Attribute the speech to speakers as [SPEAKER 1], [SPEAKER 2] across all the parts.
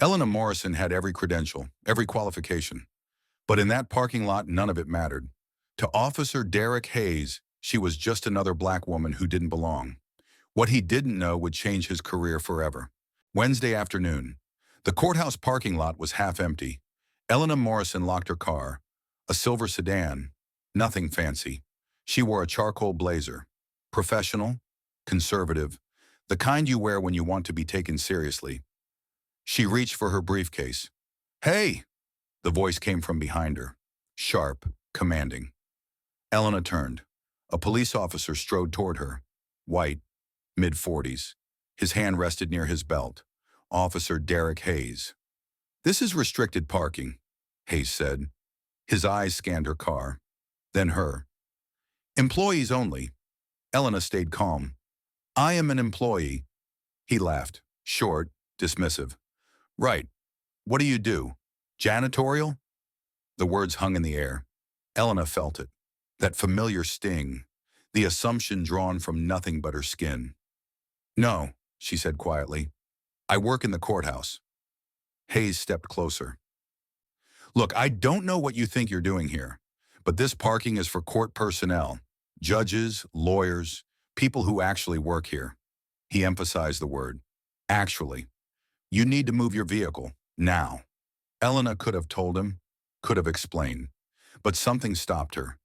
[SPEAKER 1] Elena Morrison had every credential, every qualification. But in that parking lot, none of it mattered. To Officer Derek Hayes, she was just another black woman who didn't belong. What he didn't know would change his career forever. Wednesday afternoon. The courthouse parking lot was half empty. Elena Morrison locked her car, a silver sedan, nothing fancy. She wore a charcoal blazer. Professional, conservative, the kind you wear when you want to be taken seriously. She reached for her briefcase. "Hey!" The voice came from behind her. Sharp, commanding. Elena turned. A police officer strode toward her. White, mid-40s. His hand rested near his belt. Officer Derek Hayes. "This is restricted parking," Hayes said. His eyes scanned her car, then her. "Employees only." Elena stayed calm. "I am an employee." He laughed, short, dismissive. "Right. What do you do? Janitorial?" The words hung in the air. Elena felt it. That familiar sting, the assumption drawn from nothing but her skin. "No," she said quietly. "I work in the courthouse." Hayes stepped closer. "Look, I don't know what you think you're doing here, but this parking is for court personnel, judges, lawyers, people who actually work here." He emphasized the word, actually. "You need to move your vehicle, now." Elena could have told him, could have explained, but something stopped her.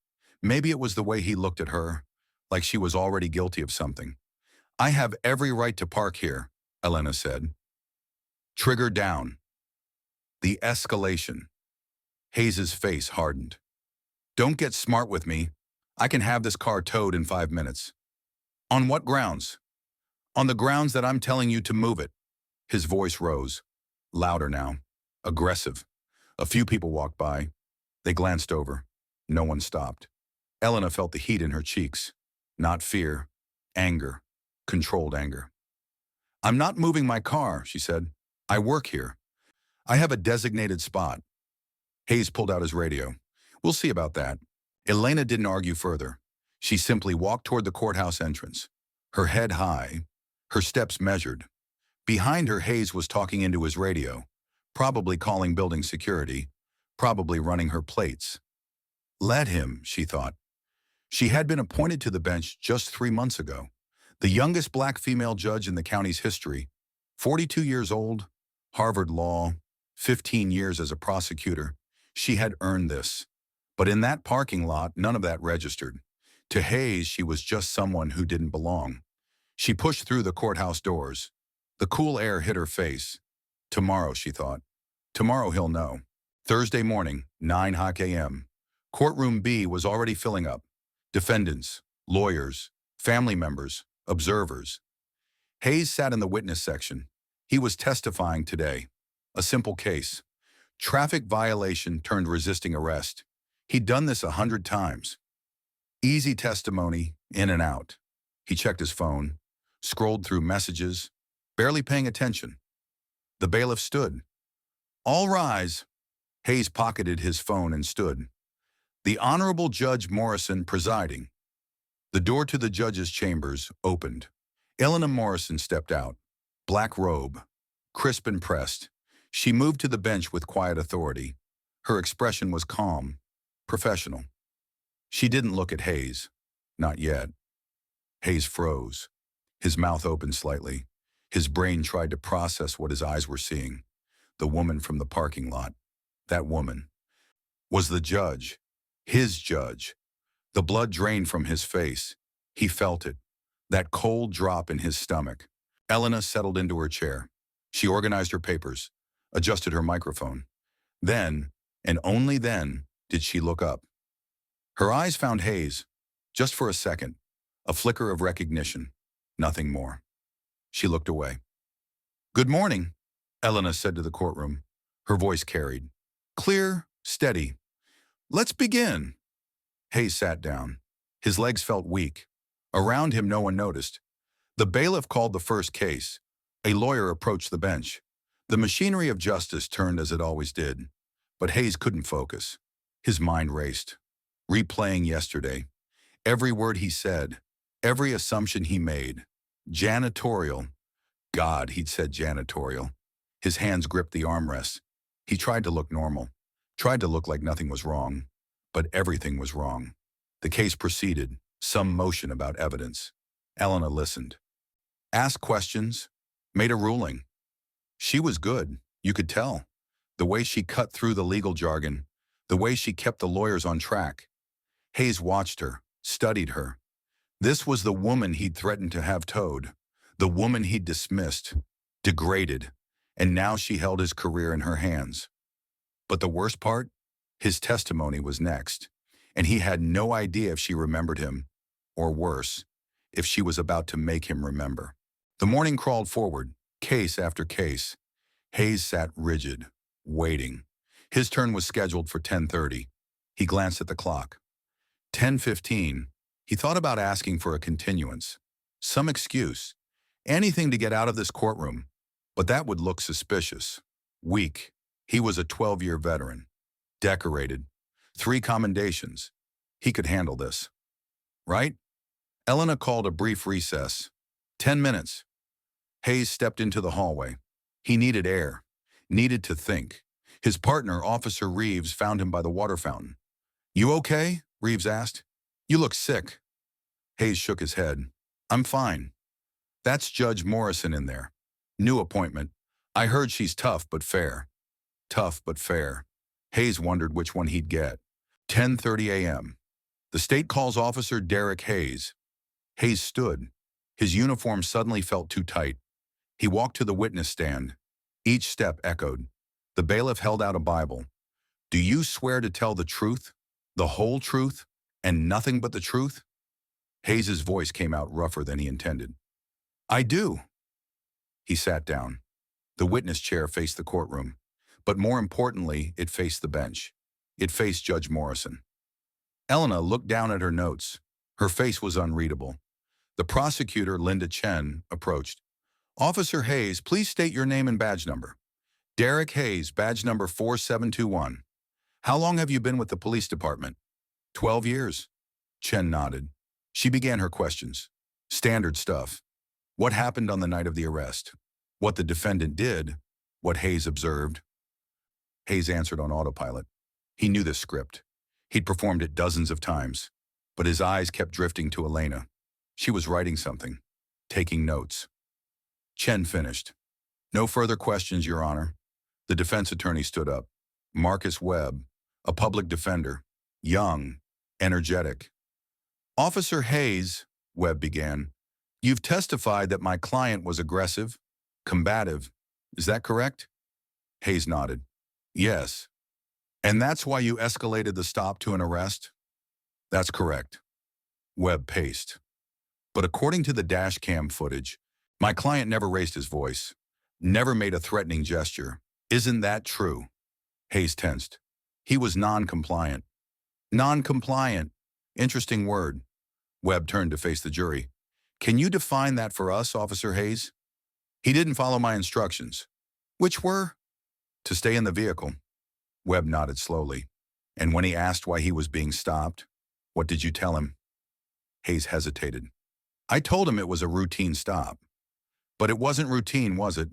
[SPEAKER 1] Maybe it was the way he looked at her, like she was already guilty of something. "I have every right to park here," Elena said. Trigger down. The escalation. Hayes's face hardened. "Don't get smart with me. I can have this car towed in 5 minutes." "On what grounds?" "On the grounds that I'm telling you to move it." His voice rose, louder now, aggressive. A few people walked by. They glanced over. No one stopped. Elena felt the heat in her cheeks. Not fear, anger, controlled anger. "I'm not moving my car," she said. "I work here. I have a designated spot." Hayes pulled out his radio. "We'll see about that." Elena didn't argue further. She simply walked toward the courthouse entrance, her head high, her steps measured. Behind her, Hayes was talking into his radio, probably calling building security, probably running her plates. Let him, she thought. She had been appointed to the bench just 3 months ago, the youngest black female judge in the county's history, 42 years old, Harvard Law, 15 years as a prosecutor. She had earned this. But in that parking lot, none of that registered. To Hayes, she was just someone who didn't belong. She pushed through the courthouse doors. The cool air hit her face. Tomorrow, she thought. Tomorrow he'll know. Thursday morning, 9 a.m. Courtroom B was already filling up. Defendants, lawyers, family members, observers. Hayes sat in the witness section. He was testifying today. A simple case. Traffic violation turned resisting arrest. He'd done this 100 times. Easy testimony, in and out. He checked his phone, scrolled through messages, barely paying attention. The bailiff stood. All rise. Hayes pocketed his phone and stood. The Honorable Judge Morrison presiding. The door to the judge's chambers opened. Elena Morrison stepped out. Black robe, crisp and pressed. She moved to the bench with quiet authority. Her expression was calm, professional. She didn't look at Hayes. Not yet. Hayes froze. His mouth opened slightly. His brain tried to process what his eyes were seeing. The woman from the parking lot. That woman was the judge. His judge. The blood drained from his face. He felt it. That cold drop in his stomach. Elena settled into her chair. She organized her papers, adjusted her microphone. Then, and only then, did she look up. Her eyes found Hayes, just for a second, a flicker of recognition, nothing more. She looked away. Good morning, Elena said to the courtroom. Her voice carried. Clear, steady. Let's begin. Hayes sat down. His legs felt weak. Around him, no one noticed. The bailiff called the first case. A lawyer approached the bench. The machinery of justice turned as it always did. But Hayes couldn't focus. His mind raced, replaying yesterday. Every word he said, every assumption he made. Janitorial. God, he'd said janitorial. His hands gripped the armrests. He tried to look normal, tried to look like nothing was wrong, but everything was wrong. The case proceeded, some motion about evidence. Elena listened, asked questions, made a ruling. She was good, you could tell. The way she cut through the legal jargon, the way she kept the lawyers on track. Hayes watched her, studied her. This was the woman he'd threatened to have towed, the woman he'd dismissed, degraded, and now she held his career in her hands. But the worst part? His testimony was next, and he had no idea if she remembered him, or worse, if she was about to make him remember. The morning crawled forward, case after case. Hayes sat rigid, waiting. His turn was scheduled for 10:30. He glanced at the clock. 10:15. He thought about asking for a continuance. Some excuse. Anything to get out of this courtroom. But that would look suspicious. Weak. He was a 12-year veteran. Decorated. 3 commendations. He could handle this. Right? Elena called a brief recess. 10 minutes. Hayes stepped into the hallway. He needed air. Needed to think. His partner, Officer Reeves, found him by the water fountain. "You okay?" Reeves asked. "You look sick." Hayes shook his head. "I'm fine." "That's Judge Morrison in there. New appointment. I heard she's tough but fair." Tough but fair. Hayes wondered which one he'd get. 10:30 a.m. The state calls Officer Derek Hayes. Hayes stood. His uniform suddenly felt too tight. He walked to the witness stand. Each step echoed. The bailiff held out a Bible. "Do you swear to tell the truth, the whole truth, and nothing but the truth?" Hayes's voice came out rougher than he intended. "I do." He sat down. The witness chair faced the courtroom, but more importantly, it faced the bench. It faced Judge Morrison. Elena looked down at her notes. Her face was unreadable. The prosecutor, Linda Chen, approached. "Officer Hayes, please state your name and badge number." "Derek Hayes, badge number 4721. "How long have you been with the police department?" 12 years. Chen nodded. She began her questions. Standard stuff. What happened on the night of the arrest? What the defendant did? What Hayes observed? Hayes answered on autopilot. He knew this script. He'd performed it dozens of times. But his eyes kept drifting to Elena. She was writing something. Taking notes. Chen finished. "No further questions, Your Honor." The defense attorney stood up. Marcus Webb, a public defender. Young. Energetic. "Officer Hayes," Webb began, "you've testified that my client was aggressive, combative. Is that correct?" Hayes nodded. "Yes." "And that's why you escalated the stop to an arrest?" "That's correct." Webb paced. "But according to the dash cam footage, my client never raised his voice, never made a threatening gesture. Isn't that true?" Hayes tensed. "He was non-compliant." "Non-compliant. Interesting word." Webb turned to face the jury. "Can you define that for us, Officer Hayes?" "He didn't follow my instructions." "Which were?" "To stay in the vehicle." Webb nodded slowly. "And when he asked why he was being stopped, what did you tell him?" Hayes hesitated. "I told him it was a routine stop." "But it wasn't routine, was it?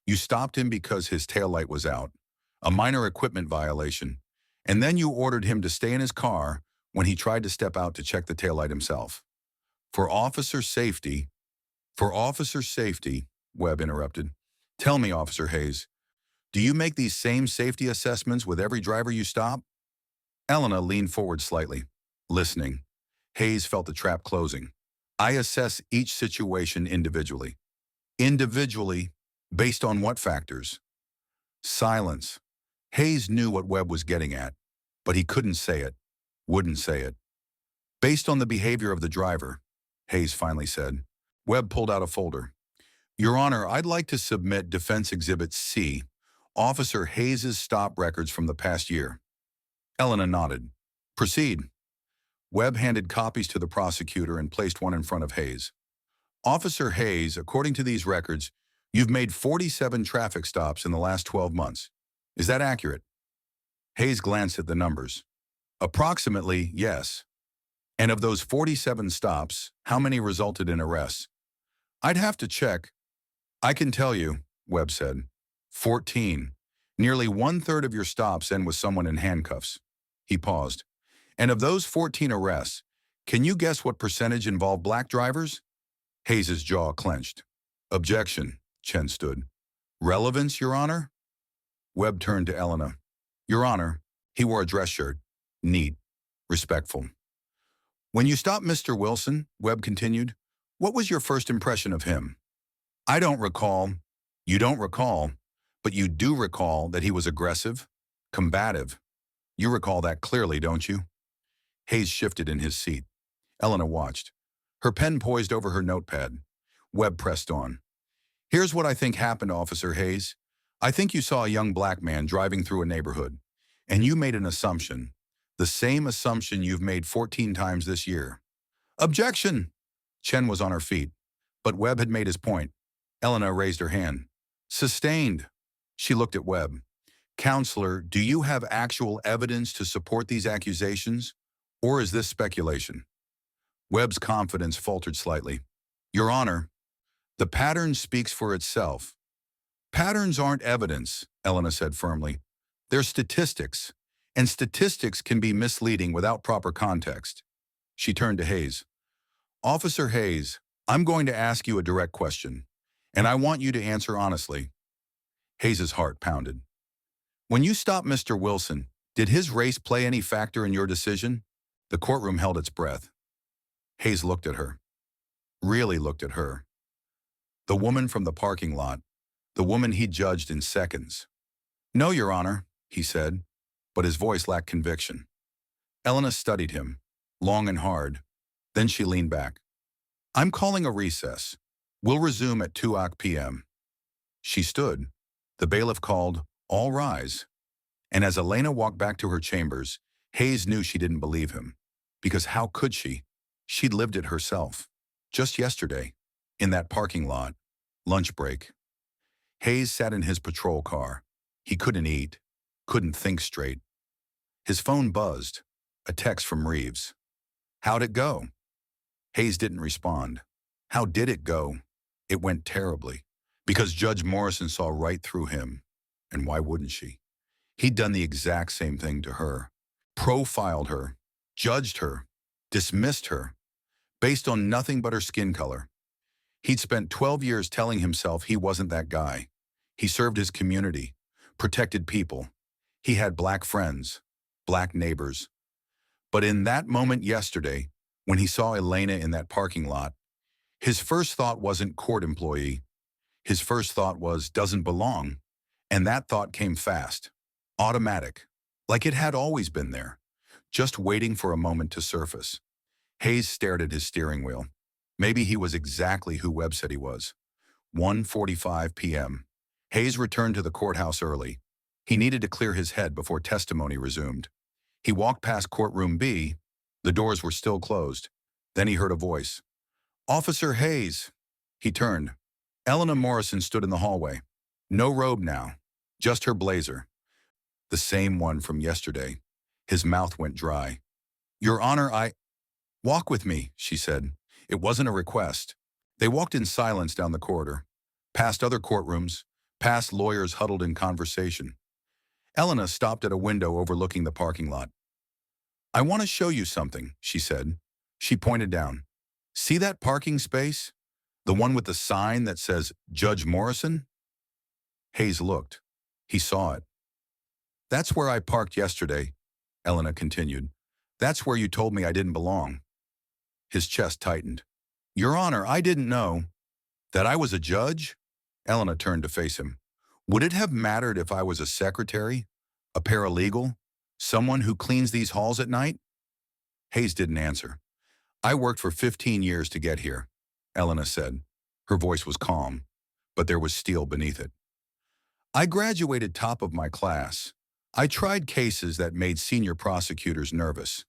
[SPEAKER 1] You stopped him because his taillight was out, a minor equipment violation, and then you ordered him to stay in his car when he tried to step out to check the taillight himself. For officer safety," Webb interrupted. "Tell me, Officer Hayes, do you make these same safety assessments with every driver you stop?" Elena leaned forward slightly, listening. Hayes felt the trap closing. "I assess each situation individually." "Individually? Based on what factors?" Silence. Hayes knew what Webb was getting at, but he couldn't say it, wouldn't say it. "Based on the behavior of the driver," Hayes finally said. Webb pulled out a folder. "Your Honor, I'd like to submit Defense Exhibit C, Officer Hayes' stop records from the past year." Elena nodded. "Proceed." Webb handed copies to the prosecutor and placed one in front of Hayes. "Officer Hayes, according to these records, you've made 47 traffic stops in the last 12 months. Is that accurate?" Hayes glanced at the numbers. "Approximately, yes." "And of those 47 stops, how many resulted in arrests?" "I'd have to check." "I can tell you," Webb said. 14. Nearly one-third of your stops end with someone in handcuffs. He paused. And of those 14 arrests, can you guess what percentage involved black drivers? Hayes's jaw clenched. Objection, Chen stood. Relevance, Your Honor? Webb turned to Elena. Your Honor, he wore a dress shirt. Neat. Respectful. When you stopped Mr. Wilson, Webb continued, what was your first impression of him? I don't recall. You don't recall, but you do recall that he was aggressive, combative. You recall that clearly, don't you? Hayes shifted in his seat. Elena watched. Her pen poised over her notepad. Webb pressed on. Here's what I think happened, Officer Hayes. I think you saw a young black man driving through a neighborhood, and you made an assumption, the same assumption you've made 14 times this year. Objection! Chen was on her feet, but Webb had made his point. Elena raised her hand. Sustained. She looked at Webb. Counselor, do you have actual evidence to support these accusations, or is this speculation? Webb's confidence faltered slightly. Your Honor, the pattern speaks for itself. Patterns aren't evidence, Elena said firmly. They're statistics, and statistics can be misleading without proper context. She turned to Hayes. Officer Hayes, I'm going to ask you a direct question, and I want you to answer honestly. Hayes's heart pounded. When you stopped Mr. Wilson, did his race play any factor in your decision? The courtroom held its breath. Hayes looked at her. Really looked at her. The woman from the parking lot. The woman he judged in seconds. No, Your Honor, he said, but his voice lacked conviction. Elena studied him, long and hard. Then she leaned back. I'm calling a recess. We'll resume at 2 p.m. She stood. The bailiff called, all rise. And as Elena walked back to her chambers, Hayes knew she didn't believe him. Because how could she? She'd lived it herself. Just yesterday, in that parking lot, lunch break. Hayes sat in his patrol car. He couldn't eat, couldn't think straight. His phone buzzed, a text from Reeves. How'd it go? Hayes didn't respond. How did it go? It went terribly, because Judge Morrison saw right through him. And why wouldn't she? He'd done the exact same thing to her. Profiled her, judged her, dismissed her, based on nothing but her skin color. He'd spent 12 years telling himself he wasn't that guy. He served his community, protected people. He had black friends, black neighbors. But in that moment yesterday, when he saw Elena in that parking lot, his first thought wasn't court employee. His first thought was doesn't belong. And that thought came fast, automatic, like it had always been there, just waiting for a moment to surface. Hayes stared at his steering wheel. Maybe he was exactly who Webb said he was. 1:45 p.m. Hayes returned to the courthouse early. He needed to clear his head before testimony resumed. He walked past courtroom B. The doors were still closed. Then he heard a voice. Officer Hayes. He turned. Elena Morrison stood in the hallway. No robe now, just her blazer. The same one from yesterday. His mouth went dry. Your Honor, Walk with me, she said. It wasn't a request. They walked in silence down the corridor, past other courtrooms, past lawyers huddled in conversation. Elena stopped at a window overlooking the parking lot. I want to show you something, she said. She pointed down. See that parking space? The one with the sign that says Judge Morrison? Hayes looked. He saw it. That's where I parked yesterday, Elena continued. That's where you told me I didn't belong. His chest tightened. Your Honor, I didn't know. That I was a judge? Elena turned to face him. Would it have mattered if I was a secretary? A paralegal? Someone who cleans these halls at night? Hayes didn't answer. I worked for 15 years to get here, Elena said. Her voice was calm, but there was steel beneath it. I graduated top of my class. I tried cases that made senior prosecutors nervous.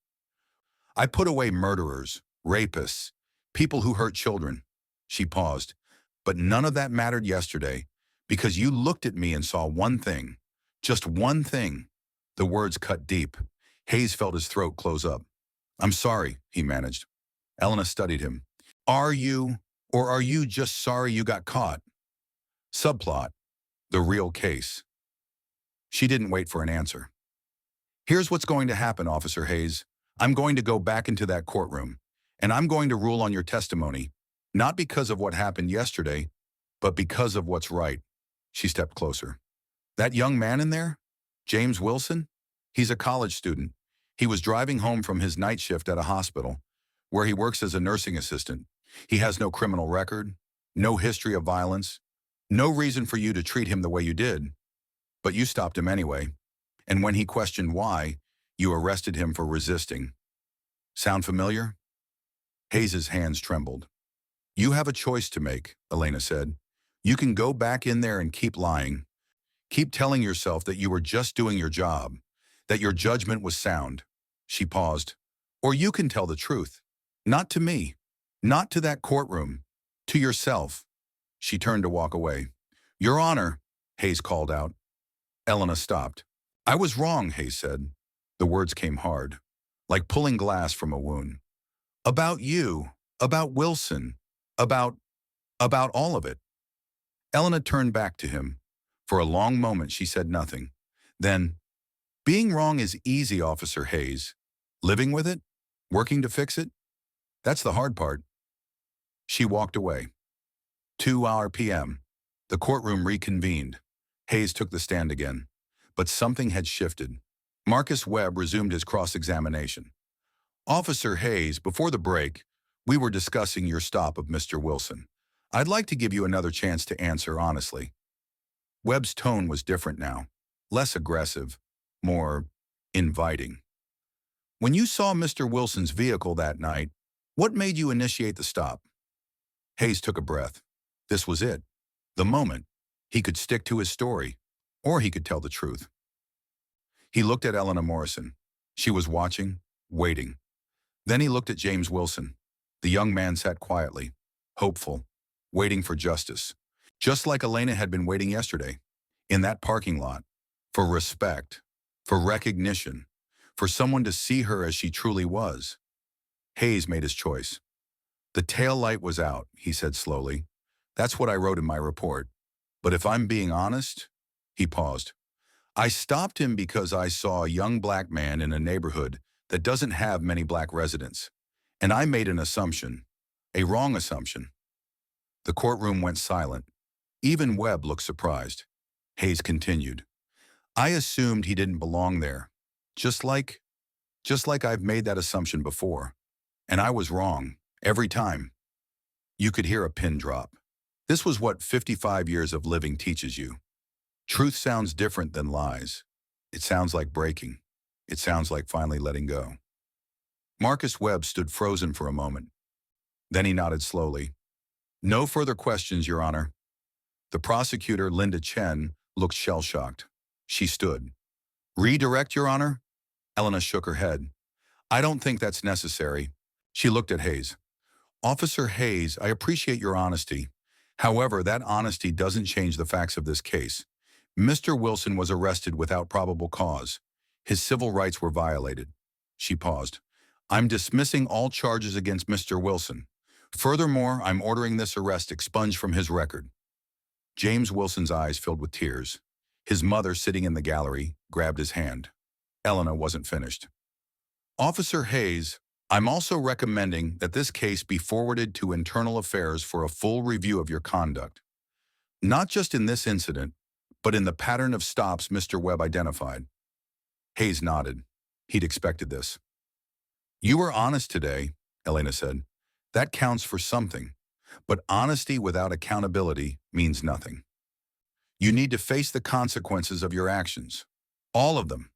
[SPEAKER 1] I put away murderers, rapists, people who hurt children. She paused. But none of that mattered yesterday because you looked at me and saw one thing. Just one thing. The words cut deep. Hayes felt his throat close up. I'm sorry, he managed. Elena studied him. Are you, or are you just sorry you got caught? Subplot. The real case. She didn't wait for an answer. Here's what's going to happen, Officer Hayes. I'm going to go back into that courtroom, and I'm going to rule on your testimony, not because of what happened yesterday, but because of what's right. She stepped closer. That young man in there? James Wilson? He's a college student. He was driving home from his night shift at a hospital, where he works as a nursing assistant. He has no criminal record, no history of violence, no reason for you to treat him the way you did. But you stopped him anyway, and when he questioned why, you arrested him for resisting. Sound familiar? Hayes's hands trembled. You have a choice to make, Elena said. You can go back in there and keep lying. Keep telling yourself that you were just doing your job, that your judgment was sound. She paused. Or you can tell the truth. Not to me. Not to that courtroom. To yourself. She turned to walk away. Your Honor, Hayes called out. Elena stopped. I was wrong, Hayes said. The words came hard, like pulling glass from a wound. About you, about Wilson, about all of it. Elena turned back to him. For a long moment she said nothing. Then, being wrong is easy, Officer Hayes. Living with it? Working to fix it? That's the hard part. She walked away. 2 p.m. The courtroom reconvened. Hayes took the stand again. But something had shifted. Marcus Webb resumed his cross-examination. Officer Hayes, before the break, we were discussing your stop of Mr. Wilson. I'd like to give you another chance to answer honestly. Webb's tone was different now, less aggressive, more inviting. When you saw Mr. Wilson's vehicle that night, what made you initiate the stop? Hayes took a breath. This was it. The moment. He could stick to his story, or he could tell the truth. He looked at Elena Morrison. She was watching, waiting. Then he looked at James Wilson. The young man sat quietly, hopeful, waiting for justice. Just like Elena had been waiting yesterday, in that parking lot, for respect, for recognition, for someone to see her as she truly was. Hayes made his choice. The tail light was out, he said slowly. That's what I wrote in my report. But if I'm being honest, he paused. I stopped him because I saw a young black man in a neighborhood that doesn't have many black residents. And I made an assumption, a wrong assumption. The courtroom went silent. Even Webb looked surprised. Hayes continued. I assumed he didn't belong there, just like I've made that assumption before. And I was wrong, every time. You could hear a pin drop. This was what 55 years of living teaches you. Truth sounds different than lies. It sounds like breaking. It sounds like finally letting go. Marcus Webb stood frozen for a moment. Then he nodded slowly. No further questions, Your Honor. The prosecutor, Linda Chen, looked shell-shocked. She stood. Redirect, Your Honor? Elena shook her head. I don't think that's necessary. She looked at Hayes. Officer Hayes, I appreciate your honesty. However, that honesty doesn't change the facts of this case. Mr. Wilson was arrested without probable cause. His civil rights were violated. She paused. I'm dismissing all charges against Mr. Wilson. Furthermore, I'm ordering this arrest expunged from his record. James Wilson's eyes filled with tears. His mother, sitting in the gallery, grabbed his hand. Elena wasn't finished. Officer Hayes, I'm also recommending that this case be forwarded to Internal Affairs for a full review of your conduct. Not just in this incident, but in the pattern of stops Mr. Webb identified. Hayes nodded. He'd expected this. You were honest today, Elena said. That counts for something. But honesty without accountability means nothing. You need to face the consequences of your actions. All of them.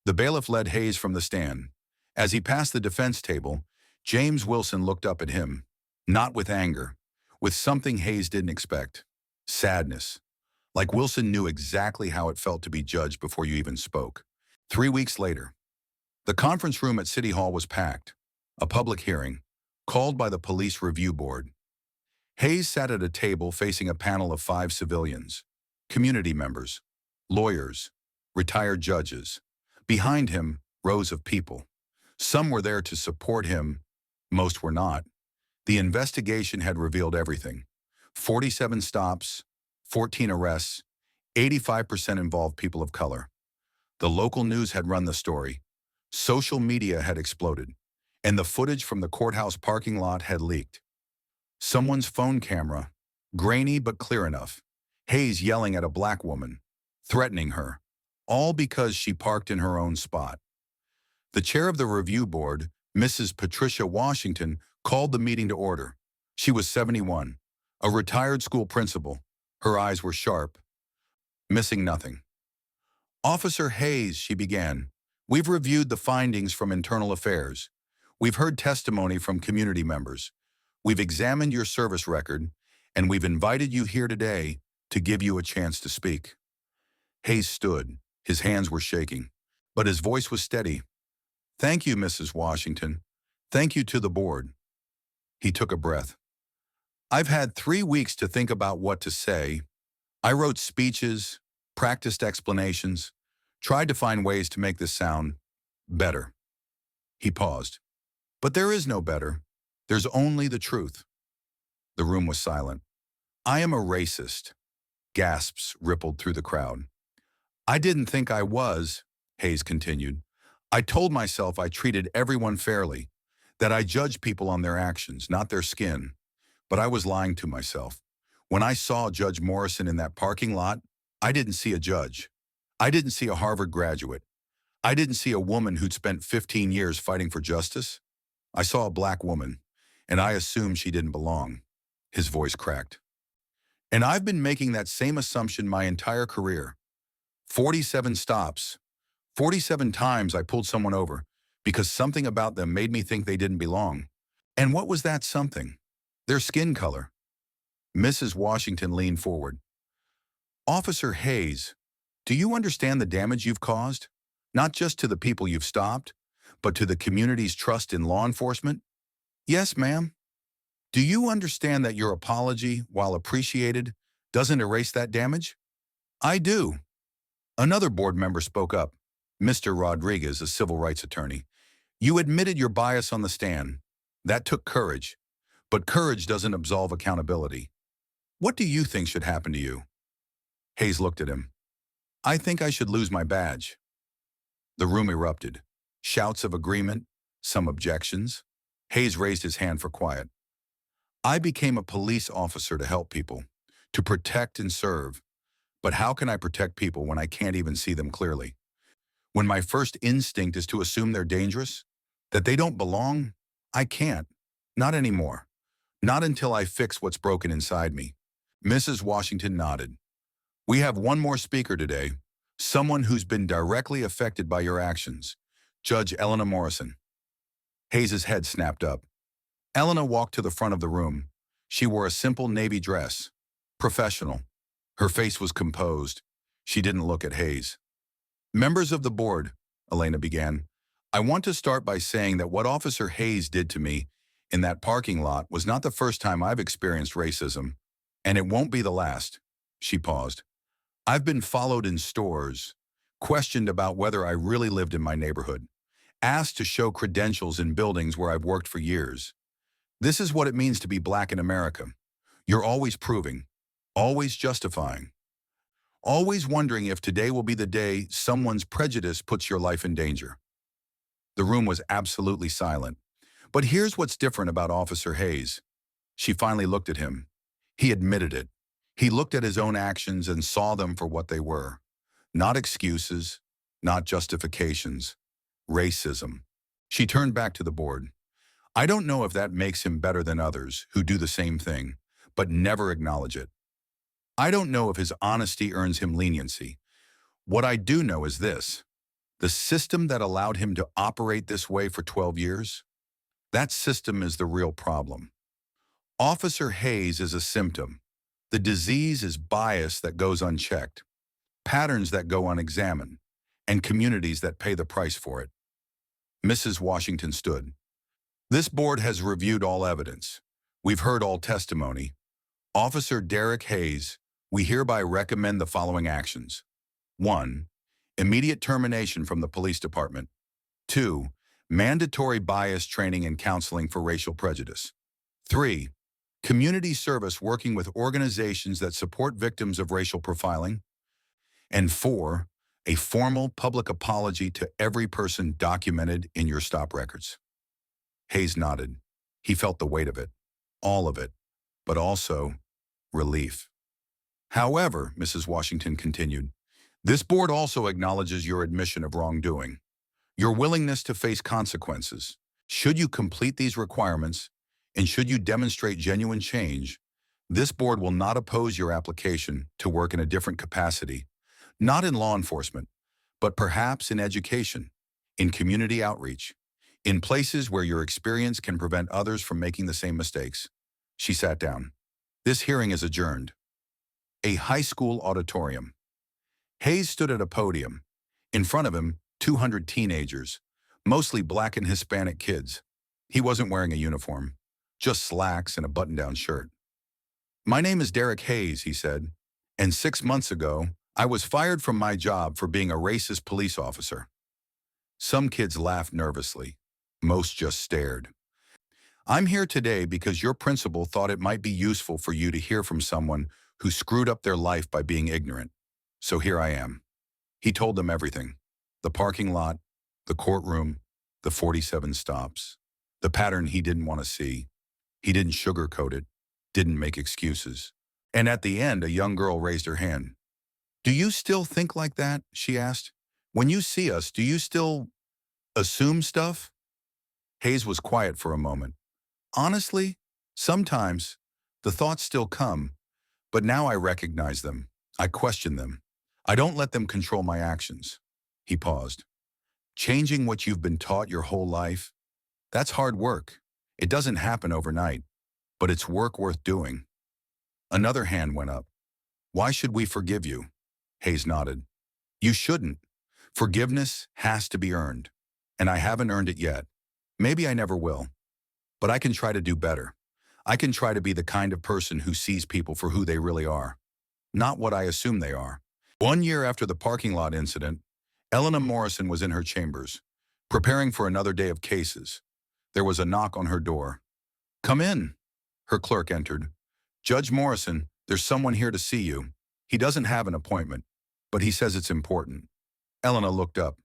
[SPEAKER 1] The bailiff led Hayes from the stand. As he passed the defense table, James Wilson looked up at him, not with anger, with something Hayes didn't expect. Sadness. Like Wilson knew exactly how it felt to be judged before you even spoke. 3 weeks later, the conference room at City Hall was packed. A public hearing, called by the Police Review Board. Hayes sat at a table facing a panel of 5 civilians, community members, lawyers, retired judges. Behind him, rows of people. Some were there to support him, most were not. The investigation had revealed everything. 47 stops, 14 arrests, 85% involved people of color. The local news had run the story. Social media had exploded. And the footage from the courthouse parking lot had leaked. Someone's phone camera, grainy but clear enough. Hayes yelling at a black woman, threatening her, all because she parked in her own spot. The chair of the review board, Mrs. Patricia Washington, called the meeting to order. She was 71, a retired school principal. Her eyes were sharp, missing nothing. Officer Hayes, she began, we've reviewed the findings from internal affairs. We've heard testimony from community members. We've examined your service record, and we've invited you here today to give you a chance to speak. Hayes stood. His hands were shaking, but his voice was steady. Thank you, Mrs. Washington. Thank you to the board. He took a breath. I've had 3 weeks to think about what to say. I wrote speeches, practiced explanations, tried to find ways to make this sound better. He paused. But there is no better. There's only the truth. The room was silent. I am a racist. Gasps rippled through the crowd. I didn't think I was, Hayes continued. I told myself I treated everyone fairly, that I judged people on their actions, not their skin. But I was lying to myself. When I saw Judge Morrison in that parking lot, I didn't see a judge. I didn't see a Harvard graduate. I didn't see a woman who'd spent 15 years fighting for justice. I saw a black woman, and I assumed she didn't belong. His voice cracked. And I've been making that same assumption my entire career. 47 stops. 47 times I pulled someone over because something about them made me think they didn't belong. And what was that something? Their skin color. Mrs. Washington leaned forward. Officer Hayes, do you understand the damage you've caused? Not just to the people you've stopped, but to the community's trust in law enforcement? Yes, ma'am. Do you understand that your apology, while appreciated, doesn't erase that damage? I do. Another board member spoke up, Mr. Rodriguez, a civil rights attorney. You admitted your bias on the stand. That took courage. But courage doesn't absolve accountability. What do you think should happen to you? Hayes looked at him. I think I should lose my badge. The room erupted. Shouts of agreement, some objections. Hayes raised his hand for quiet. I became a police officer to help people, to protect and serve. But how can I protect people when I can't even see them clearly? When my first instinct is to assume they're dangerous, that they don't belong, I can't. Not anymore. Not until I fix what's broken inside me. Mrs. Washington nodded. We have one more speaker today, someone who's been directly affected by your actions, Judge Elena Morrison. Hayes's head snapped up. Elena walked to the front of the room. She wore a simple navy dress, professional. Her face was composed. She didn't look at Hayes. Members of the board, Elena began, I want to start by saying that what Officer Hayes did to me in that parking lot was not the first time I've experienced racism, and it won't be the last. She paused. I've been followed in stores, questioned about whether I really lived in my neighborhood, asked to show credentials in buildings where I've worked for years. This is what it means to be black in America. You're always proving, always justifying, always wondering if today will be the day someone's prejudice puts your life in danger. The room was absolutely silent. But here's what's different about Officer Hayes. She finally looked at him. He admitted it. He looked at his own actions and saw them for what they were. Not excuses, not justifications. Racism. She turned back to the board. I don't know if that makes him better than others who do the same thing, but never acknowledge it. I don't know if his honesty earns him leniency. What I do know is this. The system that allowed him to operate this way for 12 years, that system is the real problem. Officer Hayes is a symptom. The disease is bias that goes unchecked, patterns that go unexamined, and communities that pay the price for it. Mrs. Washington stood. This board has reviewed all evidence. We've heard all testimony. Officer Derek Hayes, we hereby recommend the following actions. 1. Immediate termination from the police department. 2. Mandatory bias training and counseling for racial prejudice. 3. Community service working with organizations that support victims of racial profiling. And 4, a formal public apology to every person documented in your stop records. Hayes nodded. He felt the weight of it, all of it, but also relief. However, Mrs. Washington continued, this board also acknowledges your admission of wrongdoing, your willingness to face consequences. Should you complete these requirements, and should you demonstrate genuine change, this board will not oppose your application to work in a different capacity, not in law enforcement, but perhaps in education, in community outreach, in places where your experience can prevent others from making the same mistakes. She sat down. This hearing is adjourned. A high school auditorium. Hayes stood at a podium. In front of him, 200 teenagers, mostly Black and Hispanic kids. He wasn't wearing a uniform, just slacks and a button-down shirt. My name is Derek Hayes, he said, and 6 months ago, I was fired from my job for being a racist police officer. Some kids laughed nervously. Most just stared. I'm here today because your principal thought it might be useful for you to hear from someone who screwed up their life by being ignorant. So here I am. He told them everything. The parking lot, the courtroom, the 47 stops, the pattern he didn't want to see. He didn't sugarcoat it, didn't make excuses. And at the end, a young girl raised her hand. Do you still think like that? She asked. When you see us, do you still assume stuff? Hayes was quiet for a moment. Honestly, sometimes the thoughts still come, but now I recognize them. I question them. I don't let them control my actions. He paused. Changing what you've been taught your whole life, that's hard work. It doesn't happen overnight, but it's work worth doing. Another hand went up. Why should we forgive you? Hayes nodded. You shouldn't. Forgiveness has to be earned, and I haven't earned it yet. Maybe I never will, but I can try to do better. I can try to be the kind of person who sees people for who they really are, not what I assume they are. 1 year after the parking lot incident, Elena Morrison was in her chambers, preparing for another day of cases. There was a knock on her door. Come in. Her clerk entered. Judge Morrison, there's someone here to see you. He doesn't have an appointment, but he says it's important. Elena looked up.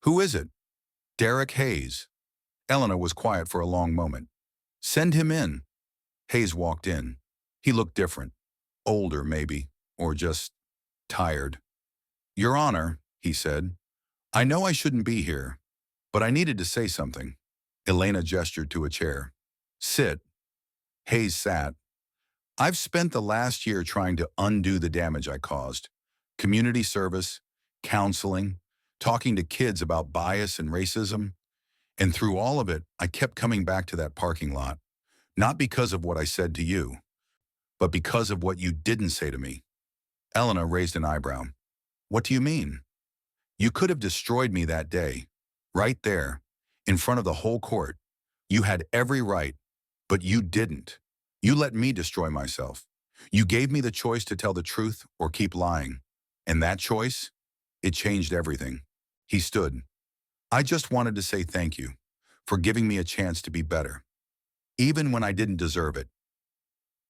[SPEAKER 1] Who is it? Derek Hayes. Elena was quiet for a long moment. Send him in. Hayes walked in. He looked different. Older, maybe, or just tired. Your Honor, he said, I know I shouldn't be here, but I needed to say something. Elena gestured to a chair. Sit. Hayes sat. I've spent the last year trying to undo the damage I caused. Community service, counseling, talking to kids about bias and racism. And through all of it, I kept coming back to that parking lot. Not because of what I said to you, but because of what you didn't say to me. Elena raised an eyebrow. What do you mean? You could have destroyed me that day, right there, in front of the whole court. You had every right, but you didn't. You let me destroy myself. You gave me the choice to tell the truth or keep lying. And that choice, it changed everything. He stood. I just wanted to say thank you for giving me a chance to be better, even when I didn't deserve it.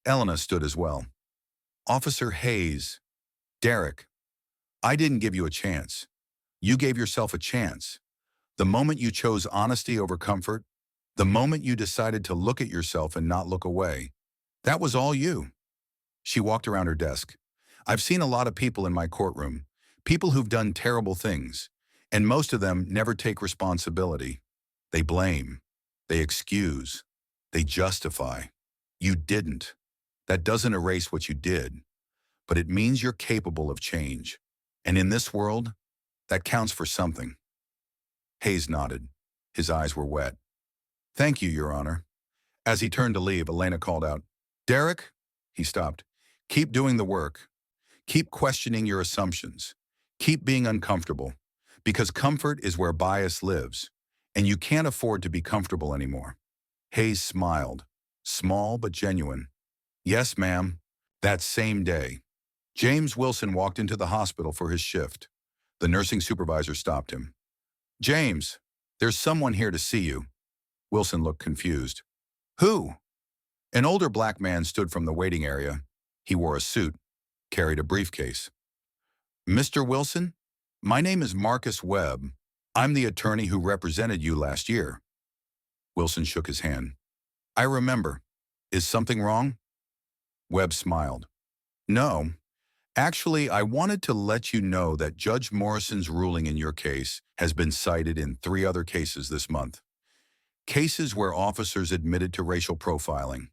[SPEAKER 1] Elena stood as well. Officer Hayes, Derek, I didn't give you a chance. You gave yourself a chance. The moment you chose honesty over comfort, the moment you decided to look at yourself and not look away, that was all you. She walked around her desk. I've seen a lot of people in my courtroom, people who've done terrible things, and most of them never take responsibility. They blame, they excuse, they justify. You didn't. That doesn't erase what you did, but it means you're capable of change. And in this world, that counts for something. Hayes nodded. His eyes were wet. Thank you, Your Honor. As he turned to leave, Elena called out, Derek? He stopped. Keep doing the work. Keep questioning your assumptions. Keep being uncomfortable, because comfort is where bias lives, and you can't afford to be comfortable anymore. Hayes smiled, small but genuine. Yes, ma'am. That same day, James Wilson walked into the hospital for his shift. The nursing supervisor stopped him. James, there's someone here to see you. Wilson looked confused. Who? An older Black man stood from the waiting area. He wore a suit, carried a briefcase. Mr. Wilson, my name is Marcus Webb. I'm the attorney who represented you last year. Wilson shook his hand. I remember. Is something wrong? Webb smiled. No. Actually, I wanted to let you know that Judge Morrison's ruling in your case has been cited in 3 other cases this month. Cases where officers admitted to racial profiling.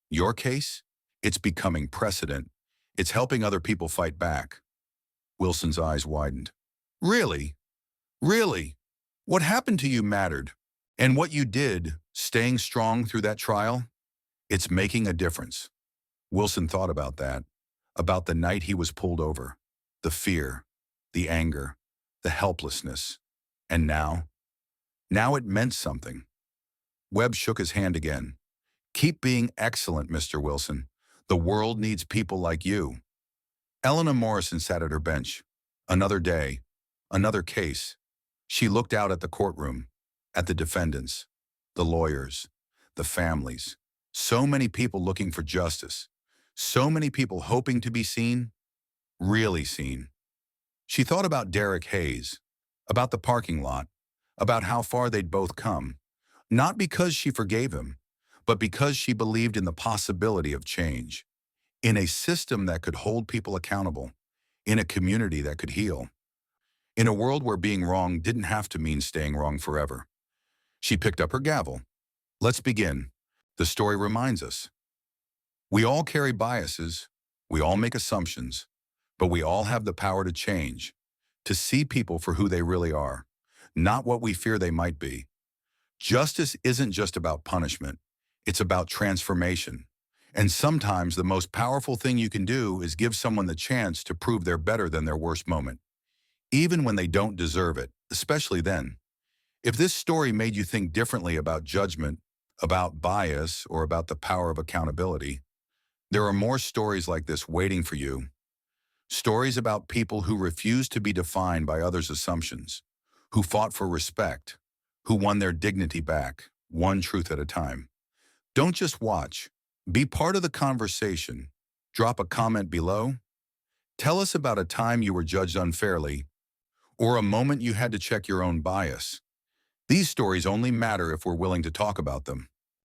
[SPEAKER 1] Your case? It's becoming precedent. It's helping other people fight back. Wilson's eyes widened. Really? Really? What happened to you mattered. And what you did, staying strong through that trial, it's making a difference. Wilson thought about that, about the night he was pulled over, the fear, the anger, the helplessness. And now it meant something. Webb shook his hand again. Keep being excellent, Mr. Wilson. The world needs people like you. Elena Morrison sat at her bench. Another day, another case. She looked out at the courtroom, at the defendants, the lawyers, the families. So many people looking for justice. So many people hoping to be seen, really seen. She thought about Derek Hayes, about the parking lot, about how far they'd both come. Not because she forgave him, but because she believed in the possibility of change, in a system that could hold people accountable, in a community that could heal, in a world where being wrong didn't have to mean staying wrong forever. She picked up her gavel. Let's begin. The story reminds us. We all carry biases, we all make assumptions, but we all have the power to change, to see people for who they really are, not what we fear they might be. Justice isn't just about punishment, it's about transformation. And sometimes the most powerful thing you can do is give someone the chance to prove they're better than their worst moment, even when they don't deserve it, especially then. If this story made you think differently about judgment, about bias, or about the power of accountability, there are more stories like this waiting for you. Stories about people who refused to be defined by others' assumptions, who fought for respect, who won their dignity back, one truth at a time. Don't just watch. Be part of the conversation. Drop a comment below. Tell us about a time you were judged unfairly, or a moment you had to check your own bias. These stories only matter if we're willing to talk about them.